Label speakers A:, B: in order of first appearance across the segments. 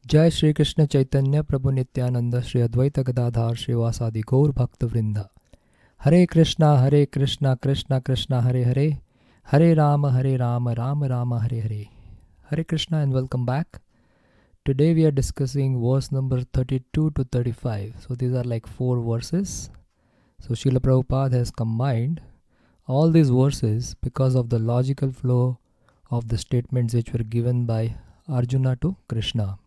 A: Jai Shri Krishna Chaitanya Prabhu Nityananda Shri Advaita Gadadhar Srivasadi Gaur Bhakta Vrinda. Hare Krishna Krishna Krishna Hare Hare, Hare Rama Rama Rama Hare Hare. Hare Krishna and welcome back. Today we are discussing verse number 32 to 35. So these are like 4 verses. So Srila Prabhupada has combined all these verses because of the logical flow of the statements which were given by Arjuna to Krishna.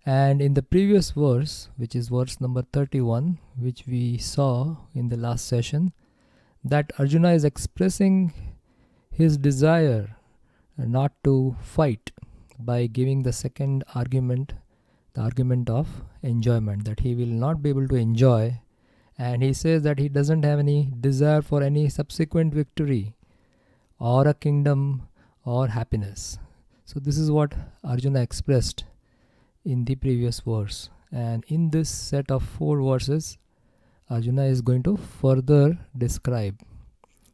A: And in the previous verse, which is verse number 31, which we saw in the last session, that Arjuna is expressing his desire not to fight by giving the second argument, the argument of enjoyment, that he will not be able to enjoy. And he says that he doesn't have any desire for any subsequent victory or a kingdom or happiness. So this is what Arjuna expressed in the previous verse. And in this set of 4 verses, Arjuna is going to further describe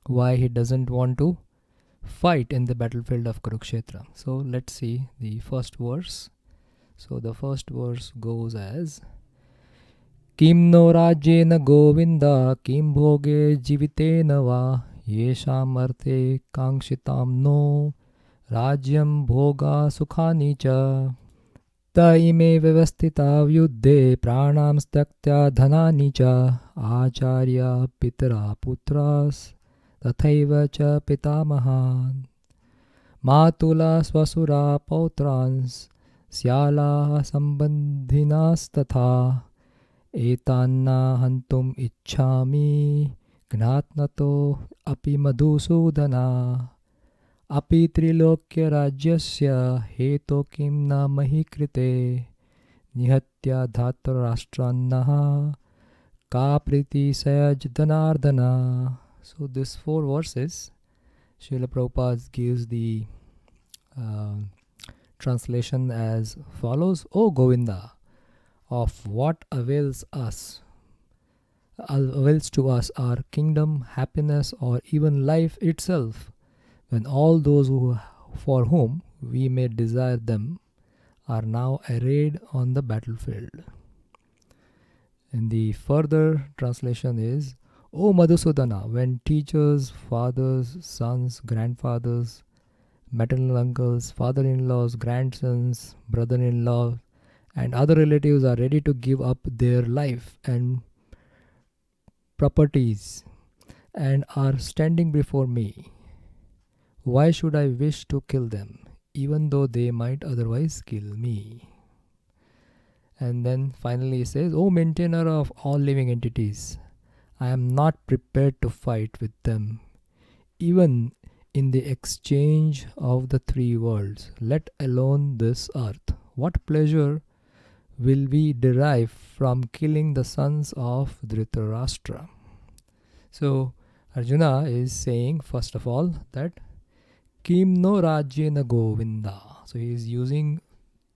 A: why he doesn't want to fight in the battlefield of Kurukshetra. So let's see the first verse. So the first verse goes as Kim no rajyena govinda kim bhoge jivitena va yesham arte kangshitam no rajyam bhoga sukhani cha ta ime vyavasthita vyuddhe pranam staktya dhanani cha acharya pitara putras tathaiva cha pitamahan matula swasura pautrans syala sambandhinas tatha etanna hantum ichchami gnatnato api madhusudana api trilokya rajyasya heto kim na mahi krite nihatya dhatra rashtraannaha ka priti sayaj dhanardhana. So these 4 verses, Srila Prabhupada gives the translation as follows. O Govinda, of what avails to us our kingdom, happiness, or even life itself, when all those for whom we may desire them are now arrayed on the battlefield. And the further translation is, O Madhusudana, when teachers, fathers, sons, grandfathers, maternal uncles, father-in-laws, grandsons, brother-in-law, and other relatives are ready to give up their life and properties and are standing before me, why should I wish to kill them, even though they might otherwise kill me? And then finally he says, O maintainer of all living entities, I am not prepared to fight with them, even in the exchange of the 3 worlds, let alone this earth. What pleasure will we derive from killing the sons of Dhritarashtra? So Arjuna is saying, first of all, that Kim no rajyena govinda. So he is using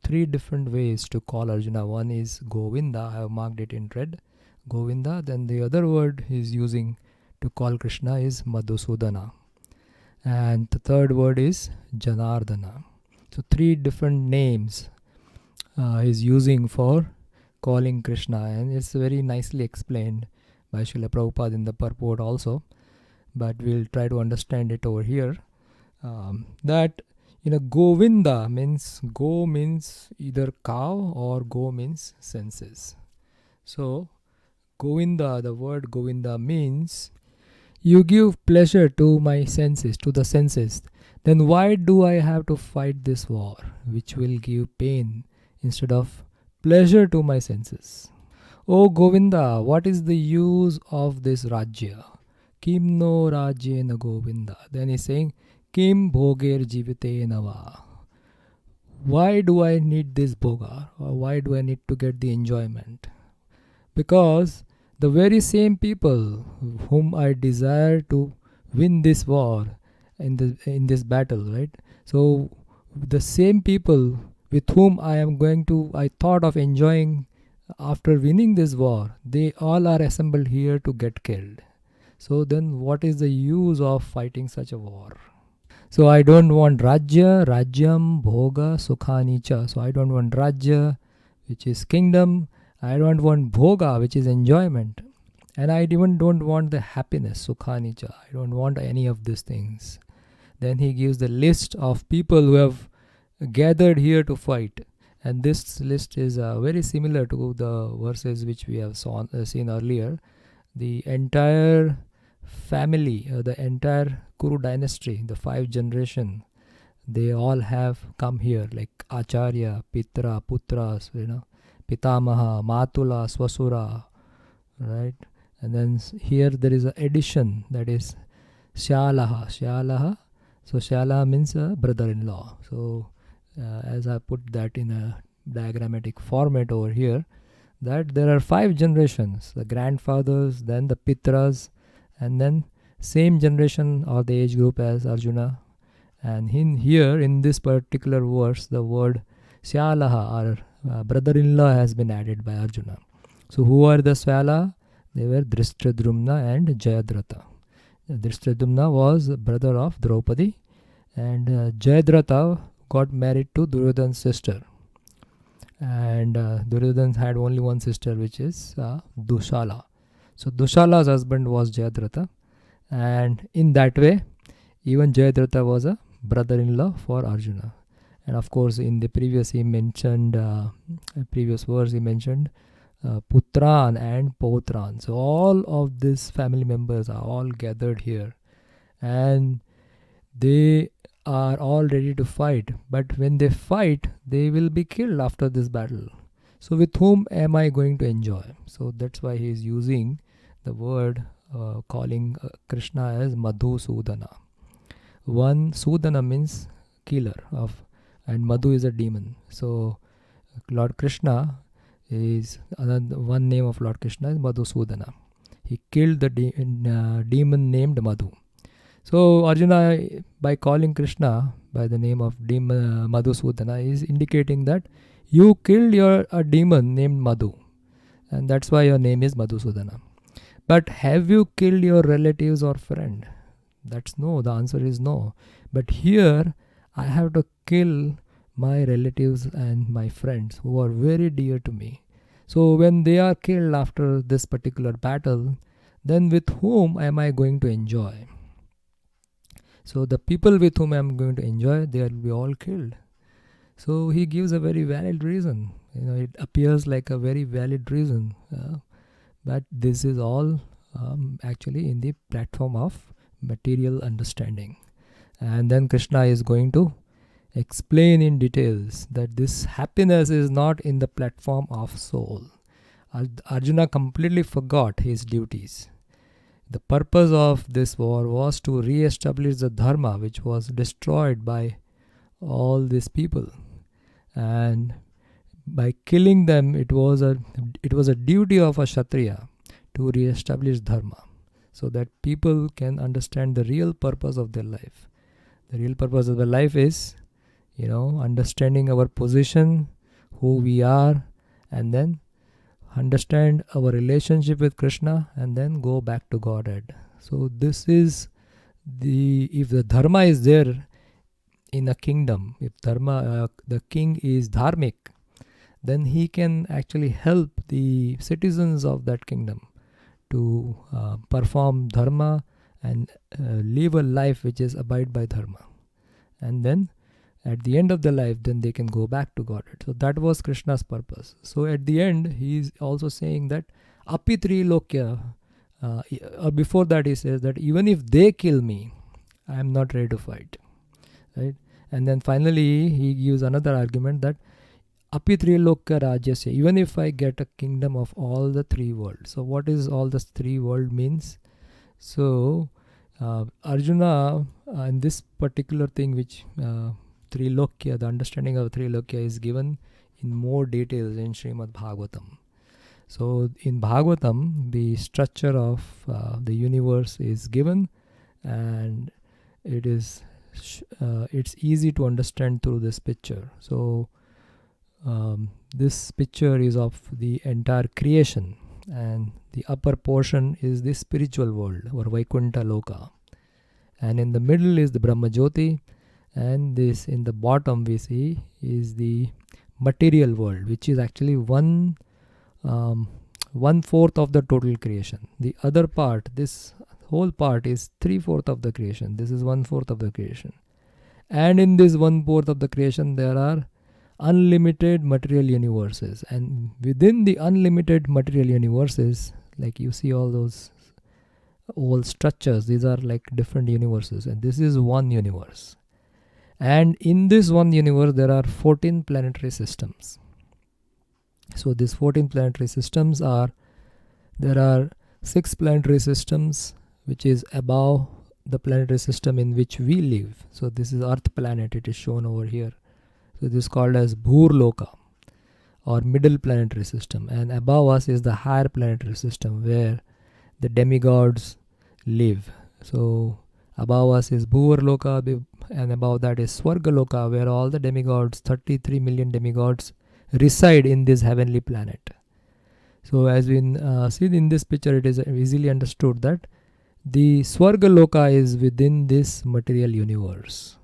A: 3 different ways to call Arjuna. One is Govinda, I have marked it in red, Govinda. Then the other word he is using to call Krishna is Madhusudana. And the third word is Janardana. So 3 different names he is using for calling Krishna. And it's very nicely explained by Srila Prabhupada in the purport also. But we'll try to understand it over here. That Govinda means, go means either cow or go means senses. So Govinda, the word Govinda means you give pleasure to my senses, to the senses. Then why do I have to fight this war, which will give pain instead of pleasure to my senses? O Govinda, what is the use of this Rajya? Kim no Rajyena Govinda. Then he's saying, Kim bhoger jivitena va. Why do I need this bhoga? Or why do I need to get the enjoyment? Because the very same people whom I desire to win this war in this battle, right? So the same people with whom I thought of enjoying after winning this war, they all are assembled here to get killed. So then what is the use of fighting such a war? So I don't want Rajya, Rajyam, Bhoga, Sukhani cha. So I don't want Rajya, which is kingdom. I don't want Bhoga, which is enjoyment. And I even don't want the happiness, Sukhani cha. I don't want any of these things. Then he gives the list of people who have gathered here to fight. And this list is very similar to the verses which we have seen earlier. The entire family, the entire Kuru dynasty, the 5 generation, they all have come here, like Acharya, Pitra, Putras, Pitamaha, Matula, Swasura, right? And then here there is an addition, that is Shyalaha. Shyalaha. So Shyalaha means a brother-in-law. So as I put that in a diagrammatic format over here, that there are 5 generations, the grandfathers, then the Pitras, and then same generation or the age group as Arjuna. And here in this particular verse, the word Shyalaha or brother-in-law has been added by Arjuna. So who are the Shyalaha? They were Drishtadrumna and Jayadratha. Drishtadrumna was brother of Draupadi, and Jayadratha got married to Duryodhana's sister. And Duryodhana had only one sister, which is Dushala. So Dushala's husband was Jayadratha, and in that way, even Jayadratha was a brother-in-law for Arjuna. And of course, in the previous verse, he mentioned Putran and Pautran. So all of these family members are all gathered here, and they are all ready to fight. But when they fight, they will be killed after this battle. So with whom am I going to enjoy? So that's why he is using the word calling Krishna as Madhusudana. One Sudana means killer of, and Madhu is a demon. So Lord Krishna is one name of Lord Krishna is Madhusudana. He killed the demon named Madhu. So Arjuna, by calling Krishna by the name of demon Madhusudana, is indicating that you killed a demon named Madhu, and that's why your name is Madhusudana. But have you killed your relatives or friend? That's no. The answer is no. But here I have to kill my relatives and my friends who are very dear to me. So when they are killed after this particular battle, then with whom am I going to enjoy? So the people with whom I am going to enjoy, they will be all killed. So he gives a very valid reason. It appears like a very valid reason. But this is all actually in the platform of material understanding. And then Krishna is going to explain in details that this happiness is not in the platform of soul. Arjuna completely forgot his duties. The purpose of this war was to re-establish the dharma, which was destroyed by all these people. And by killing them, it was a duty of a Kshatriya to re-establish dharma, so that people can understand the real purpose of their life. The real purpose of their life is, understanding our position, who we are, and then understand our relationship with Krishna, and then go back to Godhead. So this is if the dharma is there in a kingdom, if the king is dharmic, then he can actually help the citizens of that kingdom to perform dharma and live a life which is abide by dharma. And then at the end of the life, then they can go back to Godhead. So that was Krishna's purpose. So at the end, he is also saying that Api Trilokya, or before that he says that even if they kill me, I am not ready to fight. Right? And then finally he gives another argument that Api Trilokya Rajyasya, even if I get a kingdom of all the 3 worlds. So what is all the 3 world means? So Arjuna, in this particular thing which Trilokya, the understanding of Trilokya is given in more details in Srimad Bhagavatam. So in Bhagavatam, the structure of the universe is given, and it's easy to understand through this picture. So this picture is of the entire creation, and the upper portion is the spiritual world or Vaikuntha Loka, And in the middle is the Brahma Jyoti, and this in the bottom we see is the material world, which is actually one fourth of the total creation. The other part, this whole part, is 3/4 of the creation. This is 1/4 of the creation. And in this 1/4 of the creation, there are unlimited material universes. And within the unlimited material universes, like you see all those old structures, these are like different universes. And this is one universe. And in this one universe, there are 14 planetary systems. So these 14 planetary systems there are 6 planetary systems which is above the planetary system in which we live. So this is Earth planet, it is shown over here. So this is called as Bhurloka, or middle planetary system. And above us is the higher planetary system where the demigods live. So above us is Bhurloka, and above that is Swargaloka, where all the demigods, 33 million demigods, reside in this heavenly planet. So as we see in this picture, it is easily understood that the Swargaloka is within this material universe.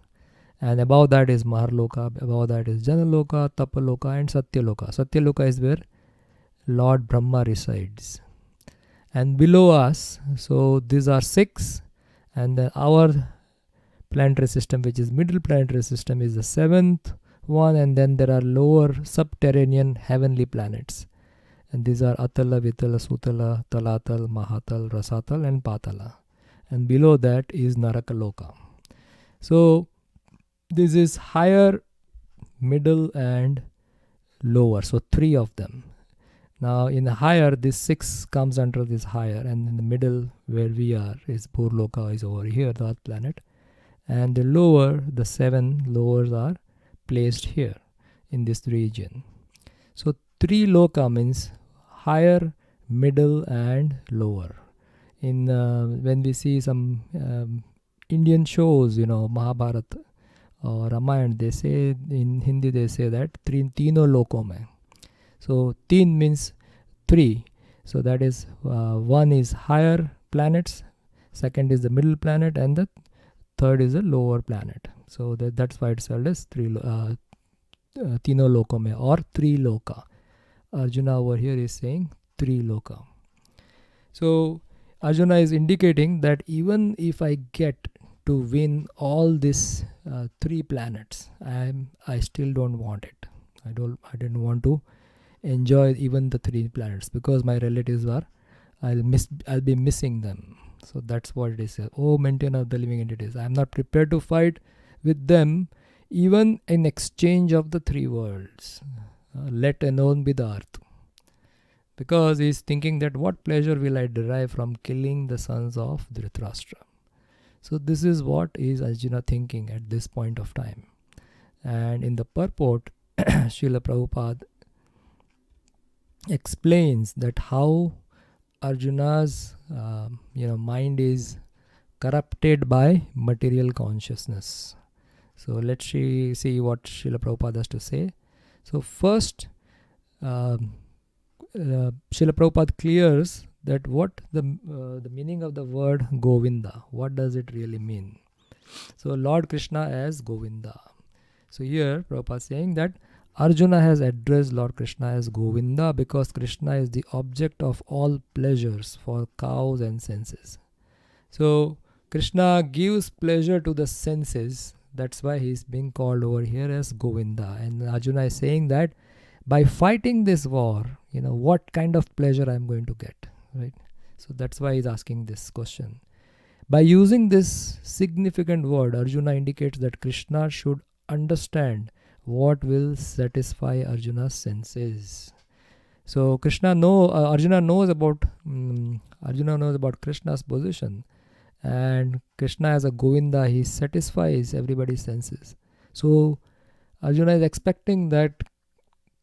A: And above that is Maharloka, above that is Janaloka, Tapaloka and Satyaloka. Satyaloka is where Lord Brahma resides. And below us, so these are 6, and then our planetary system, which is middle planetary system, is the 7th one, and then there are lower subterranean heavenly planets. And these are Atala, Vitala, Sutala, Talatal, Mahatal, Rasatal and Patala. And below that is Narakaloka. So this is higher, middle and lower. So 3 of them. Now in the higher, this 6 comes under this higher, and in the middle where we are is Bhurloka, is over here, the Earth planet. And the lower, the 7 lowers are placed here in this region. So 3 loka means higher, middle and lower. In when we see some Indian shows, Mahabharata or Ramayana, they say in Hindi, they say that Tino loko mein. So teen means 3. So that is 1 is higher planets, second is the middle planet, and the third is the lower planet. So that's why it's called as Tino loko mein, or 3 loka. Arjuna over here is saying 3 loka. So Arjuna is indicating that even if I get to win all these 3 planets, I still don't want it. I didn't want to enjoy even the 3 planets, because my relatives I'll be missing them. So that's what it is. Oh, maintainer of the living entities, I am not prepared to fight with them even in exchange of the 3 worlds, let alone be the earth. Because he is thinking that what pleasure will I derive from killing the sons of Dhritarashtra. So this is what is Arjuna thinking at this point of time. And in the purport, Srila Prabhupada explains that how Arjuna's mind is corrupted by material consciousness. So let's see what Srila Prabhupada has to say. So first, Srila Prabhupada clears that what the meaning of the word Govinda, what does it really mean? So Lord Krishna as Govinda. So here Prabhupada is saying that Arjuna has addressed Lord Krishna as Govinda because Krishna is the object of all pleasures for cows and senses. So Krishna gives pleasure to the senses. That's why he is being called over here as Govinda. And Arjuna is saying that by fighting this war, what kind of pleasure I am going to get, right? So that's why he is asking this question. By using this significant word, Arjuna indicates that Krishna should understand what will satisfy Arjuna's senses. So Arjuna knows about Krishna's position, and Krishna as a Govinda, he satisfies everybody's senses. So Arjuna is expecting that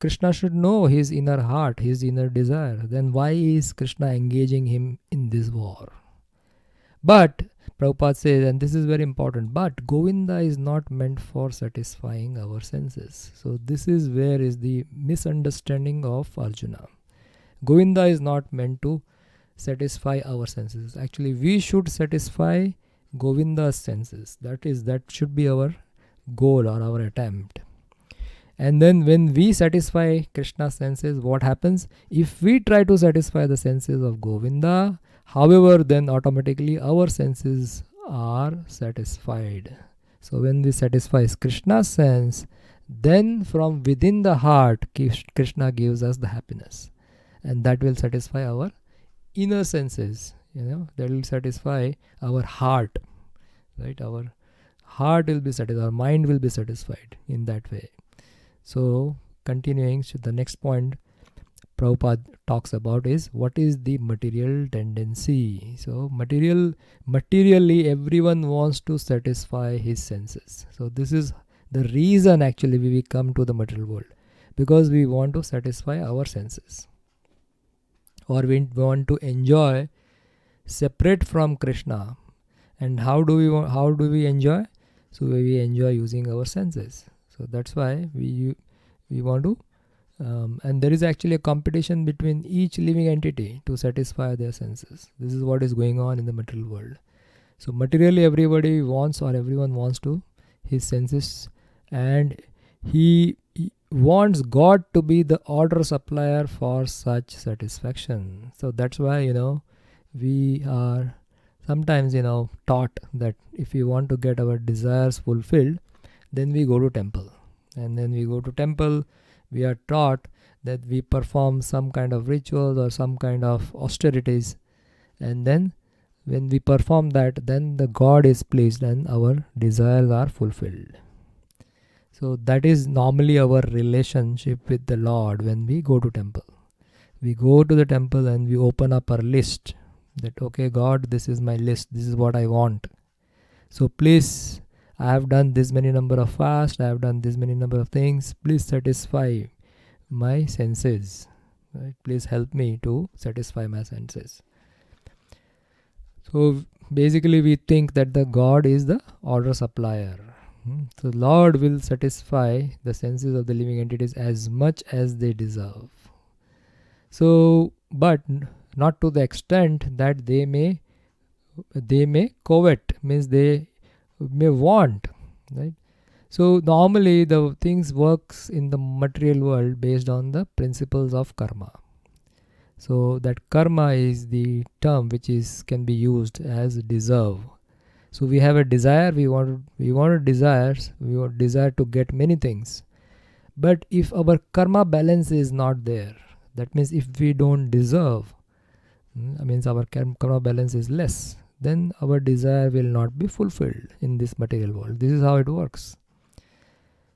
A: Krishna should know his inner heart, his inner desire. Then why is Krishna engaging him in this war? But Prabhupada says, and this is very important, but Govinda is not meant for satisfying our senses. So this is where is the misunderstanding of Arjuna. Govinda is not meant to satisfy our senses. Actually, we should satisfy Govinda's senses. That should be our goal or our attempt. And then when we satisfy Krishna's senses, what happens? If we try to satisfy the senses of Govinda, however, then automatically our senses are satisfied. So when we satisfy Krishna's sense, then from within the heart, Krishna gives us the happiness. And that will satisfy our inner senses. That will satisfy our heart. Right? Our heart will be satisfied, our mind will be satisfied in that way. So continuing, the next point Prabhupada talks about is what is the material tendency. So materially everyone wants to satisfy his senses. So this is the reason actually we come to the material world, because we want to satisfy our senses, or we want to enjoy separate from Krishna. And how do we enjoy? So we enjoy using our senses. So that's why we want to, and there is actually a competition between each living entity to satisfy their senses. This is what is going on in the material world. So materially everybody wants, or everyone wants to his senses, and he wants God to be the order supplier for such satisfaction. So that's why we are sometimes taught that if we want to get our desires fulfilled, then we go to temple. And then we go to temple, we are taught that we perform some kind of rituals or some kind of austerities, and then when we perform that, then the God is pleased and our desires are fulfilled. So that is normally our relationship with the Lord when we go to temple. We go to the temple and we open up our list, that okay God, this is my list, this is what I want. So please, I have done this many number of fasts, I have done this many number of things, please satisfy my senses. Right? Please help me to satisfy my senses. So basically we think that the God is the order supplier. So Lord will satisfy the senses of the living entities as much as they deserve. So, but not to the extent that they may covet, means they may want, right? So normally the things works in the material world based on the principles of karma. So that karma is the term which can be used as deserve. So we have a desire, we want desire to get many things. But if our karma balance is not there, that means if we don't deserve, means our karma balance is less, then our desire will not be fulfilled in this material world. This is how it works.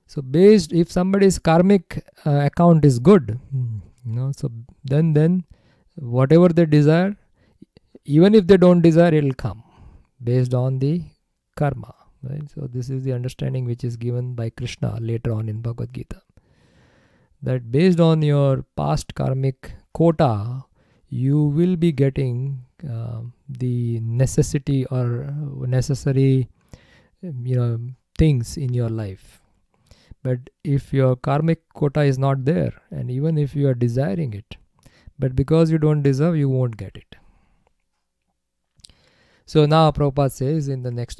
A: So if somebody's karmic account is good, so then whatever they desire, even if they don't desire, it will come based on the karma. Right? So this is the understanding which is given by Krishna later on in Bhagavad Gita. That based on your past karmic quota, you will be getting the necessity or necessary things in your life. But if your karmic quota is not there, and even if you are desiring it, but because you don't deserve, you won't get it. So now Prabhupada says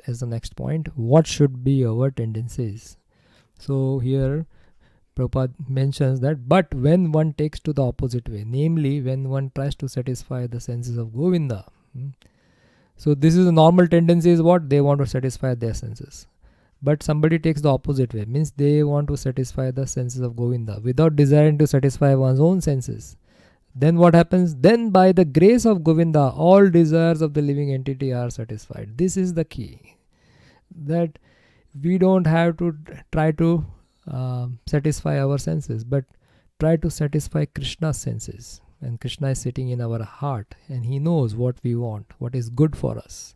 A: as the next point, what should be our tendencies? So here Prabhupada mentions that, but when one takes to the opposite way, namely when one tries to satisfy the senses of Govinda. So this is a normal tendency, is what? They want to satisfy their senses. But somebody takes the opposite way, means they want to satisfy the senses of Govinda without desiring to satisfy one's own senses. Then what happens? Then by the grace of Govinda, all desires of the living entity are satisfied. This is the key. That we don't have to try to satisfy our senses, but try to satisfy Krishna's senses. And Krishna is sitting in our heart, and he knows what we want, what is good for us.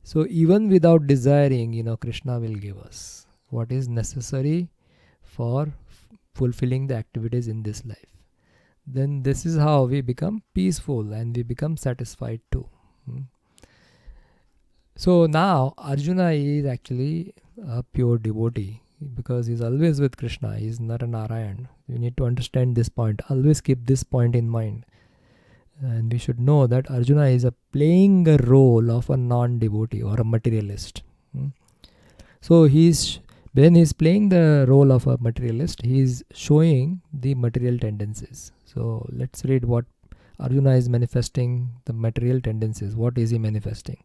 A: So even without desiring, Krishna will give us what is necessary for fulfilling the activities in this life. Then this is how we become peaceful and we become satisfied too. So now Arjuna is actually a pure devotee because he's always with Krishna. He's Naranarayan. You need to understand this point. Always keep this point in mind. And we should know that Arjuna is playing a role of a non-devotee or a materialist. Hmm. So when he's playing the role of a materialist, he's showing the material tendencies. So let's read what Arjuna is manifesting, the material tendencies. What is he manifesting?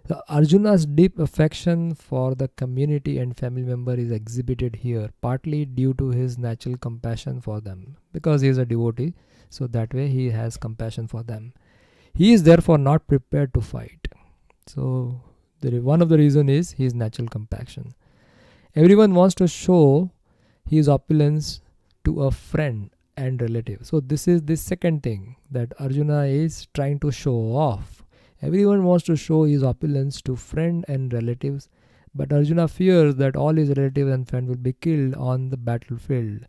A: So Arjuna's deep affection for the community and family member is exhibited here, partly due to his natural compassion for them, because he is a devotee. So that way he has compassion for them. He is therefore not prepared to fight. So one of the reason is his natural compassion. Everyone wants to show his opulence to a friend and relative. So this is the second thing that Arjuna is trying to show off. Everyone wants to show his opulence to friend and relatives, but Arjuna fears that all his relatives and friends will be killed on the battlefield,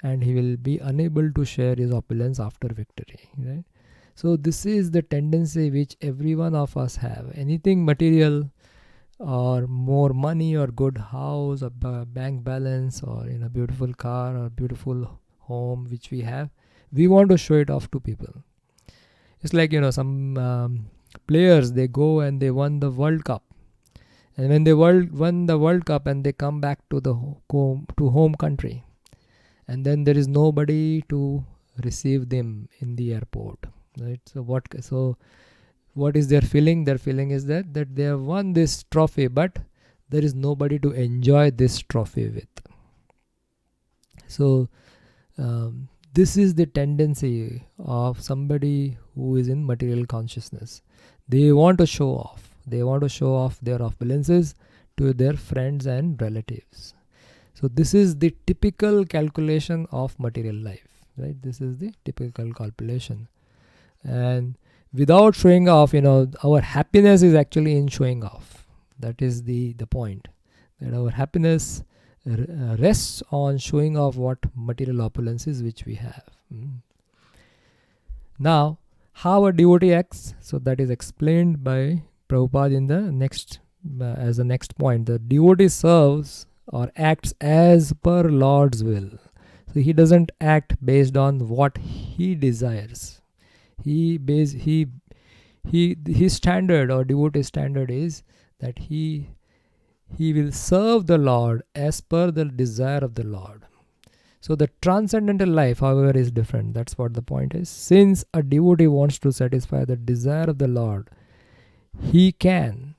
A: and he will be unable to share his opulence after victory. Right? So this is the tendency which every one of us have. Anything material, or more money, or good house, or bank balance, or beautiful car or beautiful home which we have, we want to show it off to people. It's like some players, they go and they won the World Cup, and when they won the World Cup and they come back to the home country, and then there is nobody to receive them in the airport, right? So what is their feeling? Their feeling is that they have won this trophy, but there is nobody to enjoy this trophy with. So this is the tendency of somebody who is in material consciousness. They want to show off. They want to show off their opulences to their friends and relatives. So this is the typical calculation of material life, right? This is the typical calculation. And without showing off, our happiness is actually in showing off. That is the point. That our happiness rests on showing off what material opulences which we have. Now, how a devotee acts, so that is explained by Prabhupada in the next, as the next point. The devotee serves or acts as per Lord's will. So he doesn't act based on what he desires. His standard, or devotee standard, is that he will serve the Lord as per the desire of the Lord. So the transcendental life, however, is different. That's what the point is. Since a devotee wants to satisfy the desire of the Lord, he can,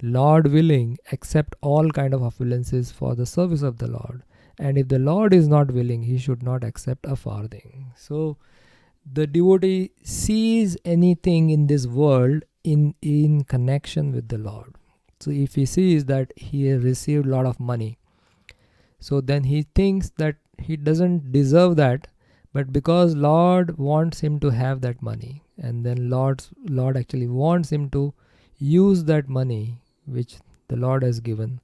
A: Lord willing, accept all kind of opulences for the service of the Lord. And if the Lord is not willing, he should not accept a farthing. So the devotee sees anything in this world in connection with the Lord. So if he sees that he has received a lot of money, so then he thinks that he doesn't deserve that, but because Lord wants him to have that money, and then Lord actually wants him to use that money which the Lord has given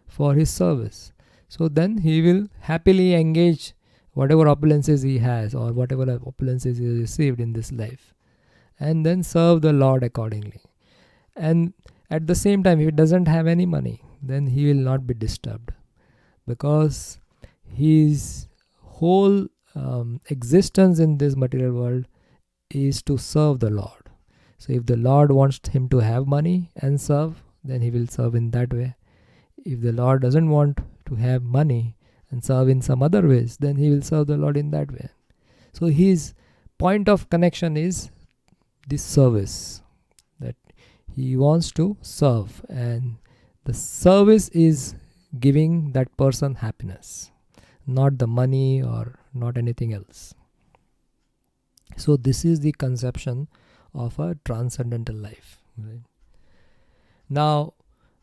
A: for his service. So then he will happily engage whatever opulences he has, or whatever opulences he received in this life, and then serve the Lord accordingly. And at the same time, if he doesn't have any money, then he will not be disturbed, because his whole existence in this material world is to serve the Lord. So if the Lord wants him to have money and serve, then he will serve in that way. If the Lord doesn't want to have money and serve in some other ways, then he will serve the Lord in that way. So his point of connection is this service, that he wants to serve, and the service is giving that person happiness, not the money or not anything else. So this is the conception of a transcendental life. Right? Now,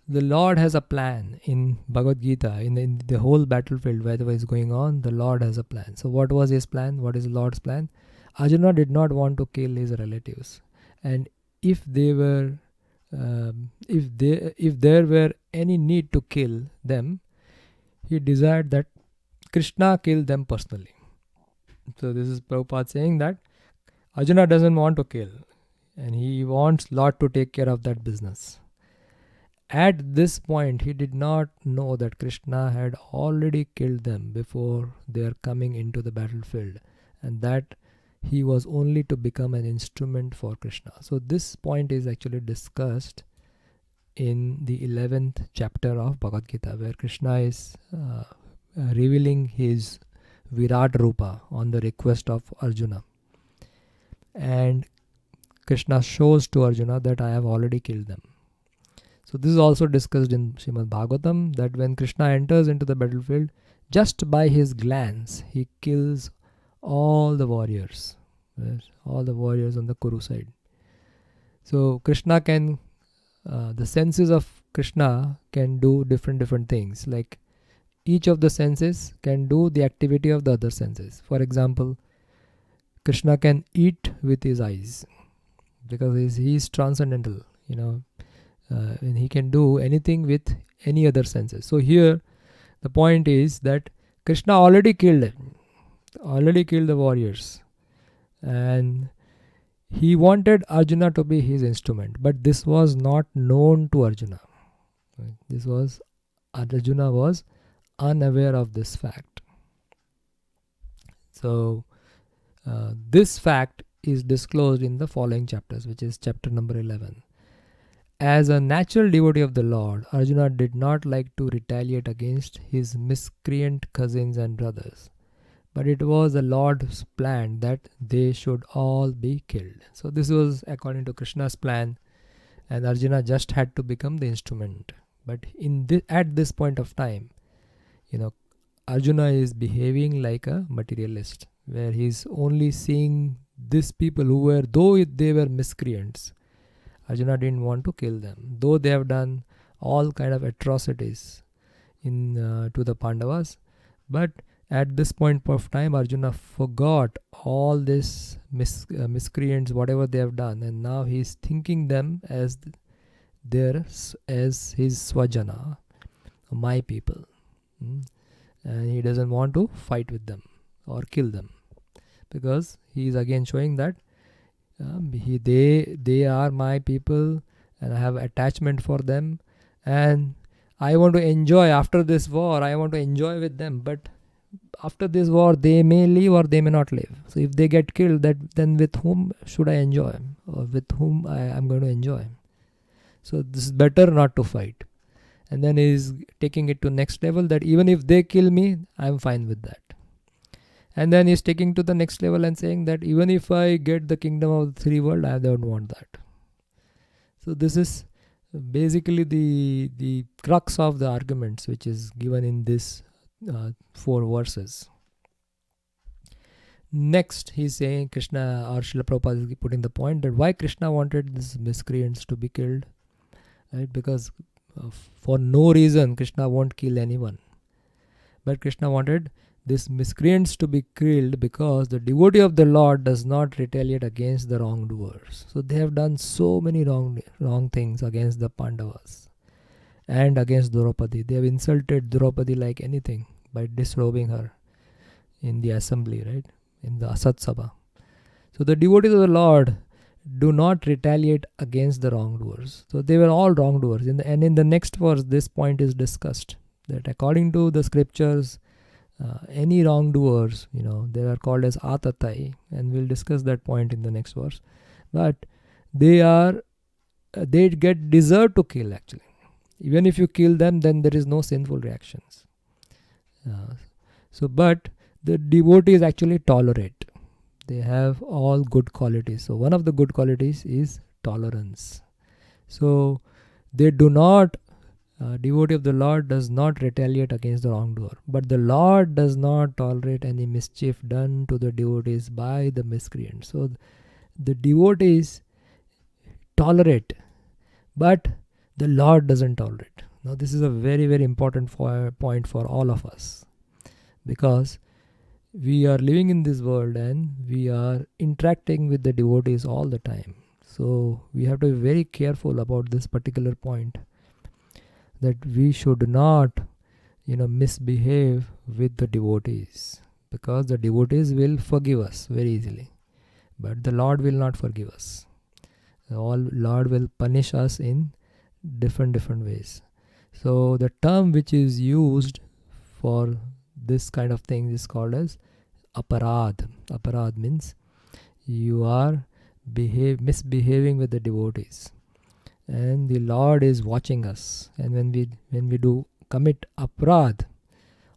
A: the Lord has a plan in Bhagavad Gita, in the whole battlefield, whatever is going on, the Lord has a plan. So what was his plan? What is the Lord's plan? Arjuna did not want to kill his relatives, and if there were any need to kill them, he desired that Krishna kill them personally. So this is Prabhupada saying that Arjuna doesn't want to kill, and he wants Lord to take care of that business. At this point, he did not know that Krishna had already killed them before they are coming into the battlefield, and that he was only to become an instrument for Krishna. So this point is actually discussed in the 11th chapter of Bhagavad Gita, where Krishna is revealing his Virat Rupa on the request of Arjuna. And Krishna shows to Arjuna that I have already killed them. So this is also discussed in Srimad Bhagavatam, that when Krishna enters into the battlefield, just by his glance, he kills all the warriors. All the warriors on the Kuru side. So Krishna can, the senses of Krishna can do different things. Like each of the senses can do the activity of the other senses. For example, Krishna can eat with his eyes because he is transcendental, and he can do anything with any other senses. So here the point is that Krishna already killed the warriors, and he wanted Arjuna to be his instrument, but this was not known to Arjuna. Arjuna was unaware of this fact. So this fact is disclosed in the following chapters, which is chapter number 11. As a natural devotee of the Lord, Arjuna did not like to retaliate against his miscreant cousins and brothers, but it was the Lord's plan that they should all be killed. So this was according to Krishna's plan, and Arjuna just had to become the instrument. But at this point of time, Arjuna is behaving like a materialist, where he's only seeing these people who were, though they were miscreants, Arjuna didn't want to kill them, though they have done all kind of atrocities to the Pandavas. But at this point of time, Arjuna forgot all these miscreants, whatever they have done, and now he's thinking them as his swajana, my people, and he doesn't want to fight with them or kill them, because he is again showing that they are my people, and I have attachment for them, and I want to enjoy after this war. I want to enjoy with them, but after this war they may live or they may not live. So if they get killed, then with whom should I enjoy, or with whom I am going to enjoy? So this is better not to fight. And then he is taking it to next level, that even if they kill me, I am fine with that. And then he's taking to the next level and saying that even if I get the kingdom of the three world, I don't want that. So this is basically the crux of the arguments which is given in this 4 verses. Next, he's saying, Krishna or Srila Prabhupada is putting the point that why Krishna wanted these miscreants to be killed, right? Because for no reason Krishna won't kill anyone, but Krishna wanted these miscreants to be killed because the devotee of the Lord does not retaliate against the wrongdoers. So they have done so many wrong things against the Pandavas and against Draupadi. They have insulted Draupadi like anything by disrobing her in the assembly, right? In the Asat Sabha. So the devotees of the Lord do not retaliate against the wrongdoers. So they were all wrongdoers. And in the next verse, this point is discussed, that according to the scriptures, any wrongdoers, they are called as atatai, and we'll discuss that point in the next verse. But they deserve to kill actually. Even if you kill them, then there is no sinful reactions. But the devotees actually tolerate. They have all good qualities. So one of the good qualities is tolerance. So they do not, devotee of the Lord does not retaliate against the wrongdoer. But the Lord does not tolerate any mischief done to the devotees by the miscreants. So the devotees tolerate, but the Lord doesn't tolerate. Now this is a very, very important point for all of us, because we are living in this world and we are interacting with the devotees all the time. So we have to be very careful about this particular point, that we should not, misbehave with the devotees, because the devotees will forgive us very easily, but the Lord will not forgive us. Lord will punish us in different ways. So the term which is used for this kind of thing is called as aparad. Aparad means you are misbehaving with the devotees, and the Lord is watching us. And when we do commit aparadh,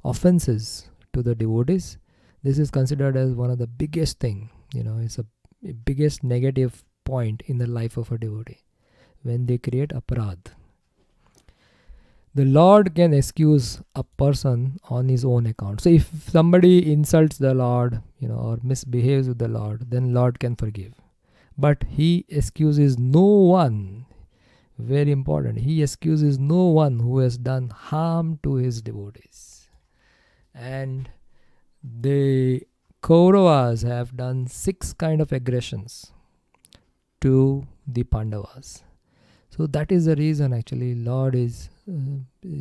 A: offenses to the devotees, this is considered as one of the biggest thing. It's a biggest negative point in the life of a devotee when they create aparadh. The Lord can excuse a person on his own account. So if somebody insults the Lord, or misbehaves with the Lord, then Lord can forgive. But he excuses no one. Very important. He excuses no one who has done harm to his devotees. And the Kauravas have done 6 kind of aggressions to the Pandavas. So that is the reason actually Lord is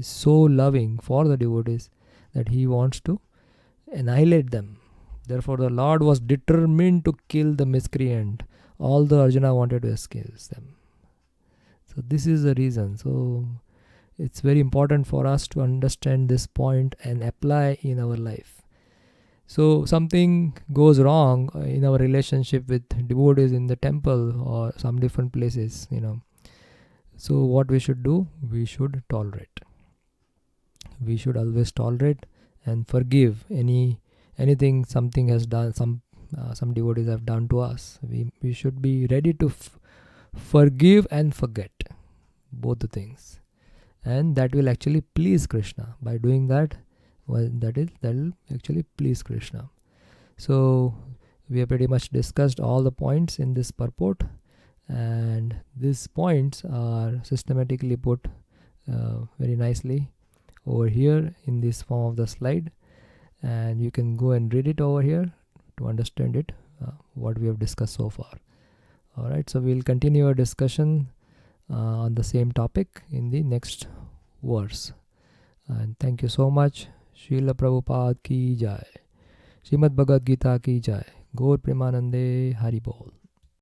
A: so loving for the devotees that he wants to annihilate them. Therefore the Lord was determined to kill the miscreant, although Arjuna wanted to excuse them. So this is the reason. So it's very important for us to understand this point and apply in our life. So something goes wrong in our relationship with devotees in the temple or some different places, So what we should do? We should tolerate. We should always tolerate and forgive anything something has done, some devotees have done to us. We should be ready to forgive and forget, both the things, and that will actually please Krishna. By doing that, that will actually please Krishna. So we have pretty much discussed all the points in this purport, and these points are systematically put very nicely over here in this form of the slide, and you can go and read it over here to understand it, what we have discussed so far. Alright, so we'll continue our discussion on the same topic in the next verse. And thank you so much. Srila Prabhupada ki jai. Srimad Bhagavad Gita ki jai. Gaur Premanande Hari Bol.